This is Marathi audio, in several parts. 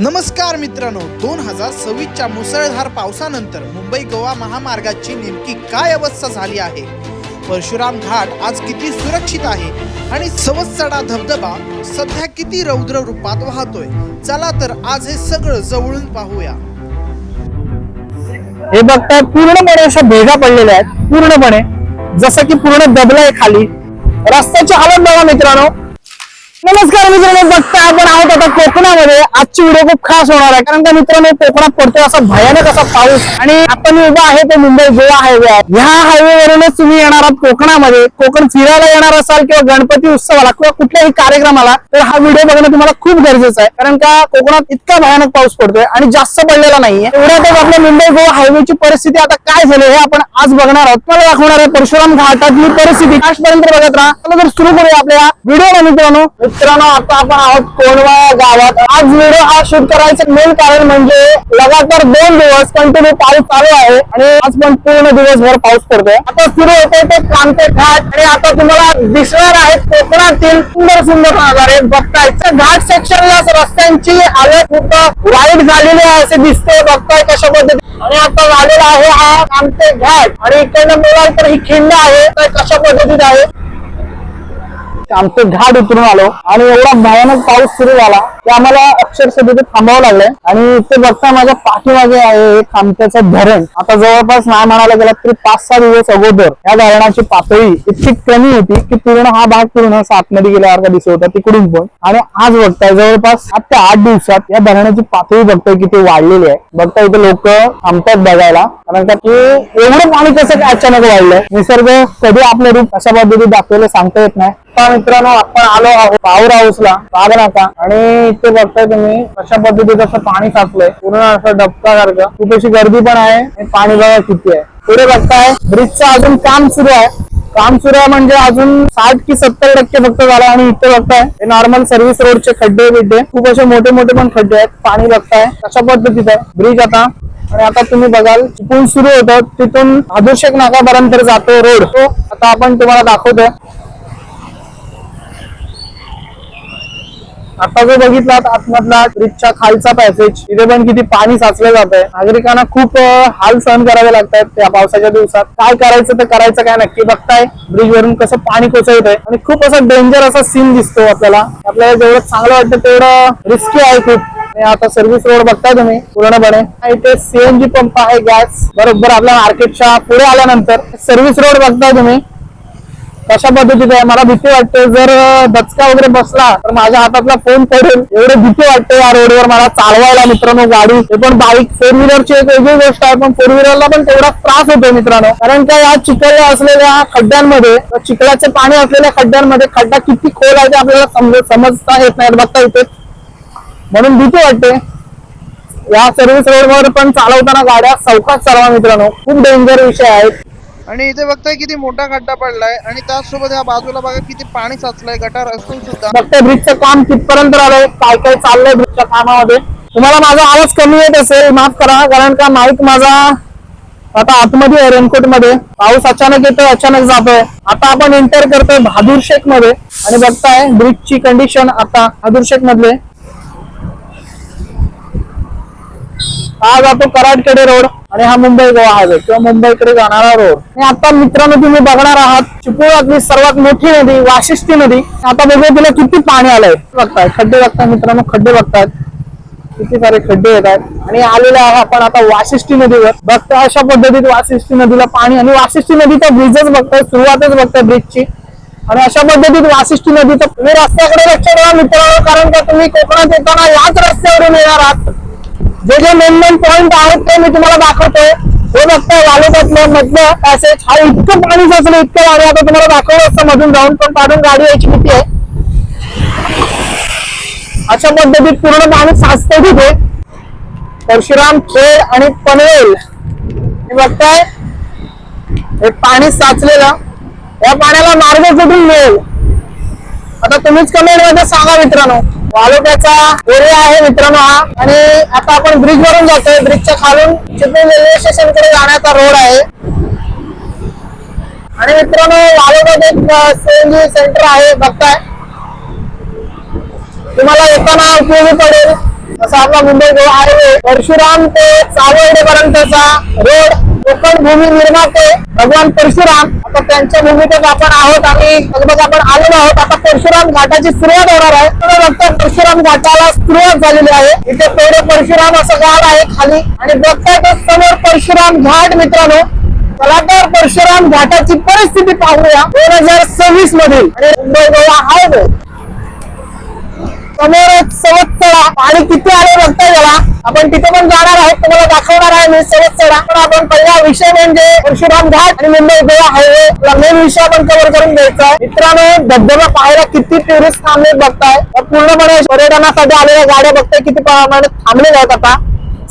नमस्कार मित्रांनो, 2026च्या मुसळधार पावसानंतर मुंबई गोवा महामार्गाची नेमकी काय अवस्था झाली आहे? परशुराम घाट आज किती सुरक्षित आहे आणि सवत्सडा धबधबा सध्या किती रौद्र रूपात वाहतोय? चला तर आज हे सगळं जवळून पाहूया. हे बघताय पूर्णपणे अशा भेगा पडलेल्या आहेत, पूर्णपणे जसं की पूर्ण दबलाय खाली. रस्त्याची हालत बघा मित्रांनो. नमस्कार मित्रांनो, बघता आपण आहोत आता कोकणामध्ये. आजची व्हिडिओ खूप खास होणार आहे कारण का मित्रांनो, कोकणात पडतोय असा भयानक असा पाऊस आणि आपण उभा आहे ते मुंबई गोवा हायवे आहे. ह्या हायवेवरूनच तुम्ही येणार आहात कोकणामध्ये. कोकण फिरायला येणार असाल किंवा गणपती उत्सवाला किंवा कुठल्याही कार्यक्रमाला, तर हा व्हिडिओ बघणं तुम्हाला खूप गरजेचं आहे कारण का कोकणात इतका भयानक पाऊस पडतोय आणि जास्त पडलेला नाहीये. एवढ्यातच आपल्या मुंबई गोवा हायवेची परिस्थिती आता काय झाली हे आपण आज बघणार आहोत. मला दाखवणार आहे परशुराम घाटातली परिस्थिती. आजपर्यंत बघत राहा. चला तर सुरू करूया आपल्या व्हिडिओला मित्रांनो. आता आपण आहोत कोंडवा गावात. आज व्हिडिओ हा शूट करायचं मेन कारण म्हणजे लगातार 2 दिवस कंटिन्यू पाऊस चालू आहे आणि आज पण पूर्ण दिवसभर पाऊस पडतोय. आता सुरू होतोय ते कामते घाट आणि आता तुम्हाला दिसणार आहे कोकणातील सुंदर सुंदर नजारे बघताय. घाट सेक्शनला रस्त्यांची हालत खूप वाईट झालेली आहे असे दिसते. बघताय कशा पद्धतीने आणि आता झालेला आहे हा कामते घाट आणि इकडनं बघाल तर ही खिंड आहे. कशा पद्धतीत आहे आमचं घाट उतरून आलो आणि एवढा भयानक पाऊस सुरू झाला की आम्हाला अक्षरशः तिथे थांबावं लागलंय. आणि इथे बघता माझ्या पाठीमागे आहे खामत्याचं धरण. आता जवळपास नाही म्हणायला गेला तरी 5-6 दिवस अगोदर या धरणाची पातळी इतकी कमी होती की पूर्ण हा भाग पूर्ण आतमध्ये गेल्यासारखा दिसत होता तिकडून पण. आणि आज बघताय जवळपास 7 ते 8 दिवसात या धरणाची पातळी बघताय किती वाढलेली आहे. बघता इथे लोक थांबतात बघायला कारण का की एवढं पाणी कसं अचानक वाढलंय. निसर्ग कधी आपलं रूप अशा पद्धतीने दाखवलं सांगता येत नाही. मित्रांनो आपण आलो आहोत पॉवर हाऊसला बाग नाका आणि इथे बघताय तुम्ही अशा पद्धतीचं असं पाणी साचलंय पूर्ण असं डबकासारखं. खूप अशी गर्दी पण आहे आणि पाणी बघा किती आहे. पुढे बघताय ब्रिजचं अजून काम सुरू आहे. काम सुरू आहे म्हणजे अजून 60 की 70% फक्त झालं. आणि इथे बघताय हे नॉर्मल सर्व्हिस रोडचे खड्डे बिड्डे खूप असे मोठे मोठे पण खड्डे आहेत. पाणी बघताय कशा पद्धतीचं आहे ब्रिज आता. आणि आता तुम्ही बघाल तिथून सुरू होतं तिथून अभिषेक नाकापर्यंत जातो रोड तो आता आपण तुम्हाला दाखवतोय. आता जो बघितलात आतमधला ब्रिजच्या खालचा पॅसेज तिथे पण किती पाणी साचलं जात आहे. नागरिकांना खूप हाल सहन करावे लागतात या पावसाच्या दिवसात. काय करायचं तर करायचं काय नक्की. बघताय ब्रिज वरून कसं पाणी कोसळत आहे आणि खूप असा डेंजर असा सीन दिसतो आपल्याला. जेवढं चांगलं वाटतं तेवढं रिस्की आहे खूप. आता सर्व्हिस रोड बघताय तुम्ही पूर्णपणे. इथे सीएनजी पंप आहे गॅस बरोबर आपल्या मार्केटच्या पुढे आल्यानंतर. सर्व्हिस रोड बघताय तुम्ही कशा पद्धतीने आहे. मला भीती वाटते जर धचका वगैरे बसला तर माझ्या हातातला फोन पडेल एवढी भीती वाटते या रोडवर मला चालवायला मित्रांनो. गाडी हे पण बाईक 4 व्हीलरची एक वेगळी गोष्ट आहे पण 4 व्हीलरला पण तेवढा त्रास होतो मित्रांनो. कारण का या चिखल असलेल्या खड्ड्यांमध्ये चिखलाचे पाणी असलेल्या खड्ड्यांमध्ये खड्डा किती खोल आहे ते आपल्याला समजता येत नाही. बघता इथे म्हणून भीती वाटते. या सर्व्हिस रोडवर पण चालवताना गाड्या सावकाश चालवा मित्रांनो. खूप डेंजर विषय आहेत. आणि इथे बघताय किती मोठा खड्डा पडलाय आणि त्याचसोबत या बाजूला बघा किती पाणी साचलंय गटार असून सुद्धा. बघताय ब्रिजचं काम कितपर्यंत आलंय, काय काय चाललंय ब्रिजच्या कामामध्ये. तुम्हाला माझा आवाज कमी येत असेल माफ करा कारण का माईक माझा आता आतमध्ये आहे रेनकोट मध्ये. पाऊस अचानक येतोय अचानक जातोय. आता आपण एंटर करतोय बहादूर शेख मध्ये आणि बघताय ब्रिजची कंडिशन आता बहादूर शेख मधले. हा जातो कराडकडे रोड आणि हा मुंबई गोवा हायवे किंवा मुंबईकडे जाणारा रोड. आणि आता मित्रांनो तुम्ही बघणार आहात चिपळूणातली सर्वात मोठी नदी वाशिष्ठी नदी. आता बघूया तिला किती पाणी आलंय. बघताय खड्डे बघताय मित्रांनो, खड्डे बघतायत किती सारे खड्डे येत आहेत. आणि आलेले आहे आपण आता वाशिष्ठी नदीवर. बघताय अशा पद्धतीत वाशिष्ठी नदीला पाणी आणि वाशिष्ठी नदीचा ब्रिजच बघताय, सुरुवातच बघताय ब्रिजची. आणि अशा पद्धतीत वाशिष्ठी नदीचा तुम्ही रस्त्याकडे लक्ष द्या मित्रांनो कारण का तुम्ही कोकणात येताना याच रस्त्यावरून येणार आहात. जे जे मेन पॉइंट आहेत ते मी तुम्हाला दाखवतोय. हे बघताय वालोपातलं मधलं पॅसेज. हा इतकं पाणी साचलं इतकं पाणी आता तुम्हाला दाखवलं असतं मधून जाऊन पण काढून गाडी यायची भीती आहे. अशा पद्धतीत पूर्ण पाणी साचतंय तिथे. परशुराम खेड आणि पनवेल हे बघताय हे पाणी साचलेलं. या पाण्याला मार्ग कुठून मिळेल आता तुम्हीच कमेंट मध्ये सांगा मित्रांनो. वालोट्याचा एरिया आहे मित्रांनो हा. आणि आता आपण ब्रिज वरून जातोय. ब्रिजच्या खालून चिपळूण रेल्वे स्टेशन कडे जाण्याचा रोड आहे. आणि मित्रांनो वालोट्यात एक सीएनजी सेंटर आहे बघताय. तुम्हाला येताना उपयोगी पडेल. असा आपला मुंबई गोवा हायवे परशुराम ते चावडे पर्यंतचा रोड कोकण भूमी निर्माते भगवान परशुराम आता त्यांच्या भूमीतच आपण आहोत आणि लगभग आपण आलेलो आहोत. आता परशुराम घाटाची सुरुवात होणार आहे. बघता परशुराम घाटाला सुरुवात झालेली आहे. इथे पेढे परशुराम असं गाव आहे खाली आणि बघताय तर समोर परशुराम घाट मित्रांनो. चला तर परशुराम घाटाची परिस्थिती पाहूया 2026 मधील आणि मुंबई गोवा हायवे समोरच सवत्सडा पाणी किती आले बघताय याला. आपण तिथे पण जाणार आहोत, तुम्हाला दाखवणार आहे मी सवत्सडा. पण आपण पहिला विषय म्हणजे परशुराम घाट आणि मुंबई गोवा हायवे मेन विषय आपण कव्हर करून घ्यायचा आहे. मित्रांनो धबधबा पाहायला किती टुरिस्ट थांबले बघताय. पूर्णपणे पर्यटनासाठी आलेल्या गाड्या बघताय किती थांबलेल्या आहेत. आता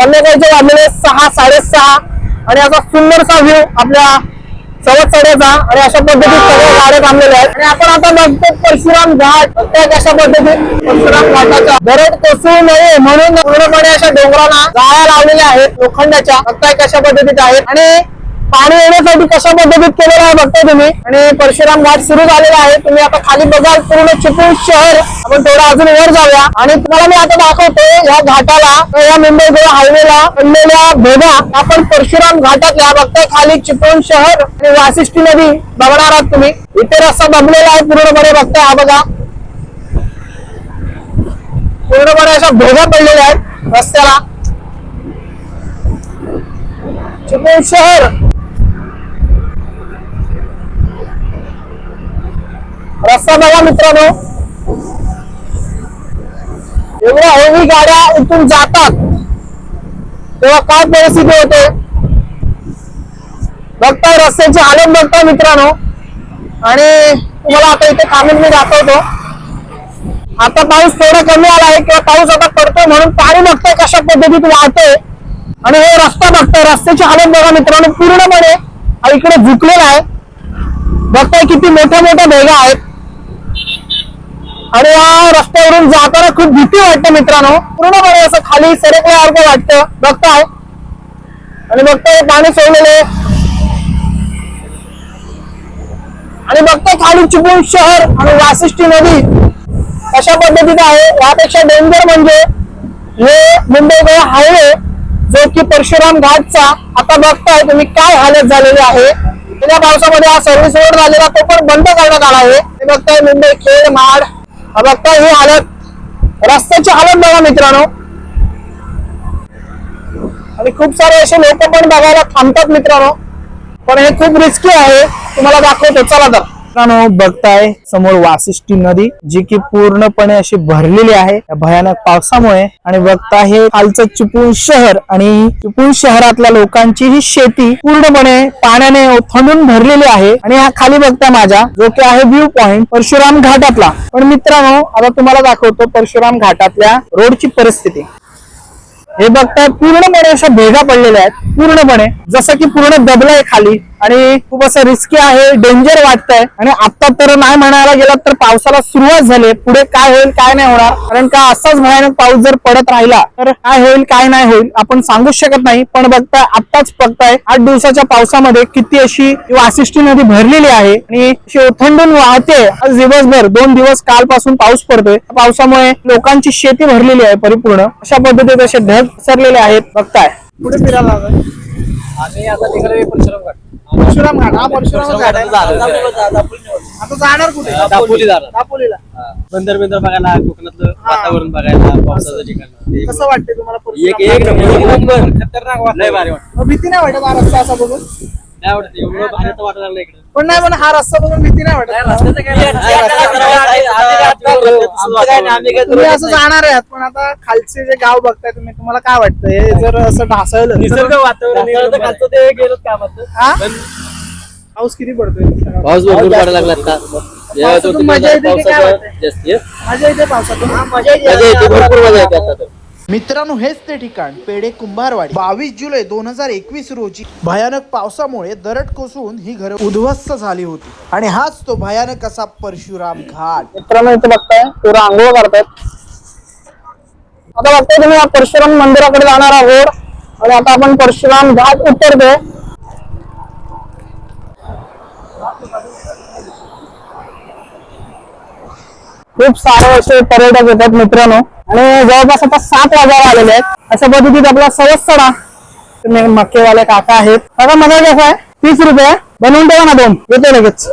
संध्याकाळचे वाजलेले 6 6:30 आणि असा सुंदरसा व्ह्यू आपल्या सवत्सड्याचा आणि अशा पद्धतीत सगळ्या गाड्या थांबलेल्या आहेत. आणि आपण आता बघतो परशुराम घाट कशा पद्धतीत परशुराम घाटाचा दरड कोसळू नये म्हणून पूर्णपणे अशा डोंगराला जाळ्या लावलेल्या आहेत लोखंडाच्या. बघताय कशा पद्धतीत आहेत आणि पाणी येण्यासाठी कशा पद्धतीत केलेलं आहे बघताय तुम्ही. आणि परशुराम घाट सुरू झालेला आहे. तुम्ही आता खाली बघाल पूर्ण चिपळूण शहर. आपण थोडं अजून वर जाऊया आणि तुम्हाला मी आता दाखवतो या घाटाला या मुंबई गोवा हायवेला पडलेल्या भेगा. आपण परशुराम घाटातल्या बघताय खाली चिपळूण शहर आणि वाशिष्ठी नदी बघणार आहात तुम्ही. इथे रस्ता दबलेला आहे पूर्णपणे बघताय. हा बघा पूर्णपणे अशा भेगा पडलेल्या आहेत रस्त्याला. चिपळूण शहर रस्ता बघा मित्रांनो. एवढ्या हेवी गाड्या इथून जातात तेव्हा काय परिस्थिती होते बघताय. रस्त्याची हालत बघताय मित्रांनो. आणि तुम्हाला आता इथे थांबून मी दाखवतो. आता पाऊस थोडा कमी आला आहे किंवा पाऊस आता पडतोय म्हणून पाणी बघताय कशा पद्धतीत वाहतोय. आणि हे रस्ता बघताय रस्त्याची हालत बघा मित्रांनो. पूर्णपणे इकडे झुकलेला आहे. बघताय किती मोठ्या मोठ्या भेगा आहेत. आणि या रस्त्यावरून जाताना खूप भीती वाटते मित्रांनो. पूर्णपणे असं खाली सरकल्यासारखं वाटतं बघताय. आणि बघताय पाणी सोडलेले आणि बघताय खाली चिपळूण शहर आणि वाशिष्ठी नदी अशा पद्धतीने आहे. यापेक्षा डेंजर म्हणजे हे मुंबई गोवा हायवे जो की परशुराम घाटचा आता बघताय तुम्ही काय हालत झालेली आहे. गेल्या पावसामध्ये हा सर्व्हिस रोड झालेला तो पण बंद करण्यात आला आहे. हे बघताय मुंबई खेड माड. हा बघताय ही हालत रस्त्याची हालत बघा मित्रांनो. आणि खूप सारे असे लोक पण बघायला थांबतात मित्रांनो. पण हे खूप रिस्की आहे. तुम्हाला दाखवतो चला तर. मित्रांनो बघताय समोर वाशिष्ठी नदी जी की पूर्णपणे अशी भरलेली आहे भयानक पावसामुळे. आणि बघता हे खालचं चिपळूण शहर आणि चिपळूण शहरातल्या लोकांची ही शेती पूर्णपणे पाण्याने ओथंडून भरलेली आहे. आणि हा खाली बघता माझ्या जो की आहे व्ह्यू पॉइंट परशुराम घाटातला. पण मित्रांनो आता तुम्हाला दाखवतो परशुराम घाटातल्या रोडची परिस्थिती. हे बघताय पूर्णपणे अशा भेगा पडलेल्या आहेत पूर्णपणे जसं की पूर्ण दबलाय खाली. आणि खूप असं रिस्की आहे डेंजर वाटतंय. आणि आता तर नाही म्हणायला गेलं तर पावसाला सुरुवात झाली. पुढे काय होईल काय नाही होणार कारण का असाच भयानक पाऊस जर पडत राहिला तर काय होईल काय नाही होईल आपण सांगूच शकत नाही. पण बघताय आत्ताच बघताय 8 दिवसाच्या पावसामध्ये किती अशी वाशिष्ठी नदी भरलेली आहे आणि अशी ओथंडून वाहते. आज दिवसभर 2 दिवस कालपासून पाऊस पडतोय. पावसामुळे लोकांची शेती भरलेली आहे परिपूर्ण. अशा पद्धतीने असे ढग पसरलेले आहेत. बघताय पुढे फिरायला आम्ही आता तिकडे परशुराम घाट. परशुराम घाट हा परशुराम घाट आहे. आता जाणार कुठे? दापोलीला. बंदर बघायला कोकणातलं वातावरण बघायला पावसाचं ठिकाण कसं वाटते तुम्हाला एक नंबर खतरनाक लय भारी वाटतं. भीती नाही वाटत हा रस्ता असा बघून? नाही वाटत एवढं भारी तर वाटत लागलं इकडे. पण नाही पण हा रस्ता बघून भीती नाही वाटत. तुम्ही असं जाणार आहात पण आता खालचे जे गाव बघताय तुम्ही तुम्हाला काय वाटतं हे जर असं ढासळलं निसर्ग वातावरण खालचं ते गेलंच कामाचं. हा? पाऊस किती पडतोय? पाऊस भरपूर पडायला लागला आता. पावसातून मजा येते की काय वाटतंय? जास्ती मजा येते पावसातून? मजा येते भरपूर मजा येते आता तर. मित्रांनो हेच ते ठिकाण पेढे कुंभारवाडी. 22 जुलै 2021 रोजी भयानक पावसामुळे दरड कोसळून ही घरं उद्ध्वस्त झाली होती. आणि हाच तो भयानक असा परशुराम घाट. मित्रांनो इथे बघताय पोरं आंघोळ करतात. आता बघताय तुम्ही परशुराम मंदिराकडे जाणारा रोड. आणि आता आपण परशुराम घाट उतरतोय. खूप सारे असे पर्यटक येतात मित्रांनो. आणि जवळपास आता 7 वाजायला आलेले आहेत. अशा पद्धतीत आपला सवत्सडा मक्केवाले काका आहेत. काका मका कसा आहे? 30 रुपये. बनवून ठेवा ना 2, येते लगेच.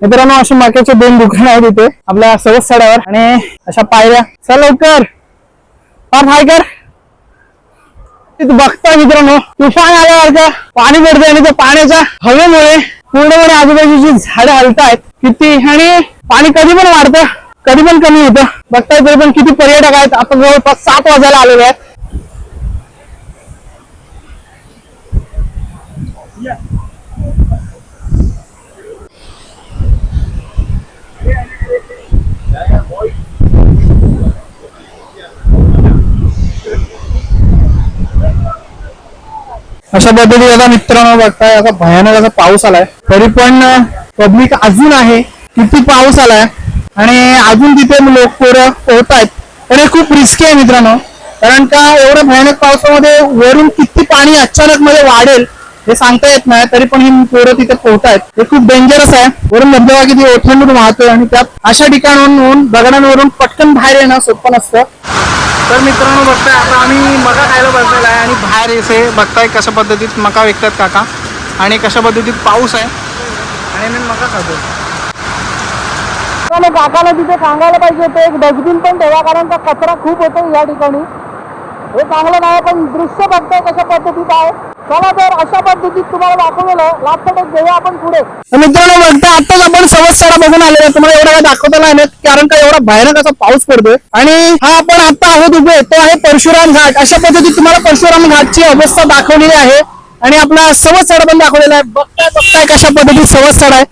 मित्रांनो अशी मक्याचे 2 दुकानं आहेत इथे आपल्या सवत्सड्यावर आणि अशा पायऱ्या. चल लवकर हाय कर. तिथे बघताय मित्रांनो तुफान आल्यासारखं पाणी पडतंय आणि त्या पाण्याच्या हवेमुळे पूर्णपणे आजूबाजूची झाडं हलतायत किती आणि पाणी कधी पण वाढतं कधी पण कमी होतं. बघताय तरी पण किती पर्यटक आहेत. आता जवळपास 7 वाजायला आलेले आहेत. अशा पद्धतीने आता मित्रांनो बघताय आता भयानक असा पाऊस आलाय तरी पण पब्लिक अजून आहे. किती पाऊस आलाय आणि अजून तिथे लोक पोरं पोहतायत. पण हे खूप रिस्की आहे मित्रांनो कारण का एवढ्या भयानक पावसामध्ये वरून किती पाणी अचानक मध्ये वाढेल हे सांगता येत नाही. तरी पण ही पोरं तिथे पोहतायत. हे खूप डेंजरस आहे. वरून धबधबा किती ओठ्यामधून वाहतोय आणि त्यात अशा ठिकाणाहून दगडांवरून पटकन बाहेर येणं सोपं नसतं. तर मित्रांनो बघताय आता आम्ही मका खायला बसलेला आहे आणि बाहेर इथे बघताय कशा पद्धतीत मका विकतात काका आणि कशा पद्धतीत पाऊस आहे आणि मी मका खातो. काकाला तिथे सांगायला पाहिजे होतं एक डस्टबिन पण ठेवा कारण का कचरा खूप होतो या ठिकाणी. हे चांगलं नाही पण दृश्य बघताय कशा पद्धतीत आहे. चला तर अशा पद्धतीत तुम्हाला दाखवलेलं लास्ट जेव्हा आपण पुढे मित्रांनो बघता आताच आपण सवत्सडा बघून आलेला. तुम्हाला एवढा काय दाखवता नाही कारण का एवढा भयानक असा पाऊस पडतोय आणि हा आपण आता आहोत उभे तो आहे परशुराम घाट. अशा पद्धतीत तुम्हाला परशुराम घाटची अवस्था दाखवलेली आहे आणि आपला सवत्सडा पण दाखवलेला आहे. बघताय कशा पद्धतीत सवत्सडा आहे.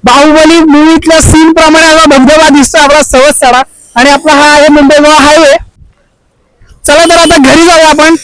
बाहुबली मूवीतल्या सीन प्रमाणे हा धबधबा दिसतो आपला सवत्सडा आणि आपला हा आहे मुंबई गोवा हायवे. चला तर आता घरी जाऊया आपण.